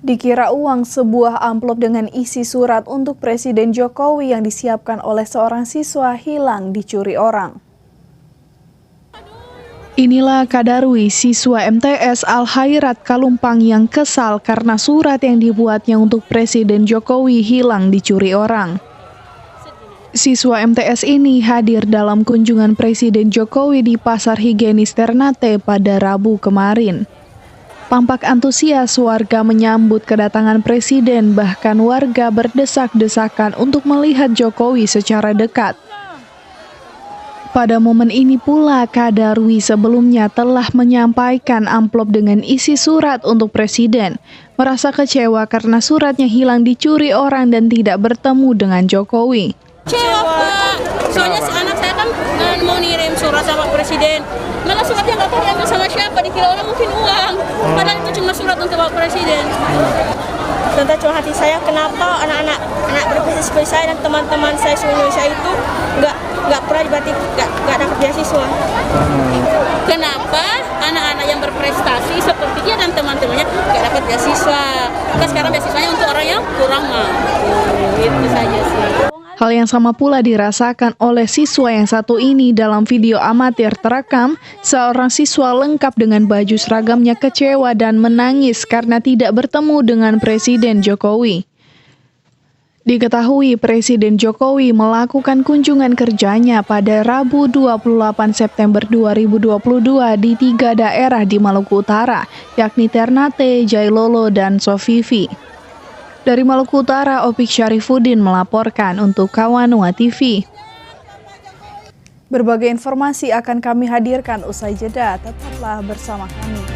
Dikira uang, sebuah amplop dengan isi surat untuk Presiden Jokowi yang disiapkan oleh seorang siswa hilang dicuri orang. Inilah Kadarwi, siswa MTS Al-Khairat Kalumpang yang kesal karena surat yang dibuatnya untuk Presiden Jokowi hilang dicuri orang. Siswa MTS ini hadir dalam kunjungan Presiden Jokowi di Pasar Higienis Ternate pada Rabu kemarin. Tampak antusias warga menyambut kedatangan Presiden, bahkan warga berdesak-desakan untuk melihat Jokowi secara dekat. Pada momen ini pula, Kadarwi sebelumnya telah menyampaikan amplop dengan isi surat untuk Presiden. Merasa kecewa karena suratnya hilang dicuri orang dan tidak bertemu dengan Jokowi. Kecewa, Pak. Soalnya anak saya kan mau ngirim surat sama Presiden. Malah suratnya nggak tahu diambil sama siapa, dikira orang mungkin uang. Padahal itu cuma surat untuk Pak Presiden. Tentang cuma hati saya, kenapa anak berprestasi seperti saya dan teman-teman saya seluruh Indonesia itu nggak pernah nggak dapat beasiswa. Kenapa anak-anak yang berprestasi seperti dia dan teman-temannya nggak dapat beasiswa? Kita sekarang beasiswanya untuk orang yang kurang mampu. Itu saja sih. Hal yang sama pula dirasakan oleh siswa yang satu ini. Dalam video amatir terekam, seorang siswa lengkap dengan baju seragamnya kecewa dan menangis karena tidak bertemu dengan Presiden Jokowi. Diketahui Presiden Jokowi melakukan kunjungan kerjanya pada Rabu 28 September 2022 di 3 daerah di Maluku Utara, yakni Ternate, Jailolo, dan Sofifi. Dari Maluku Utara, Opik Syarifuddin melaporkan untuk Kawanua TV. Berbagai informasi akan kami hadirkan usai jeda, tetaplah bersama kami.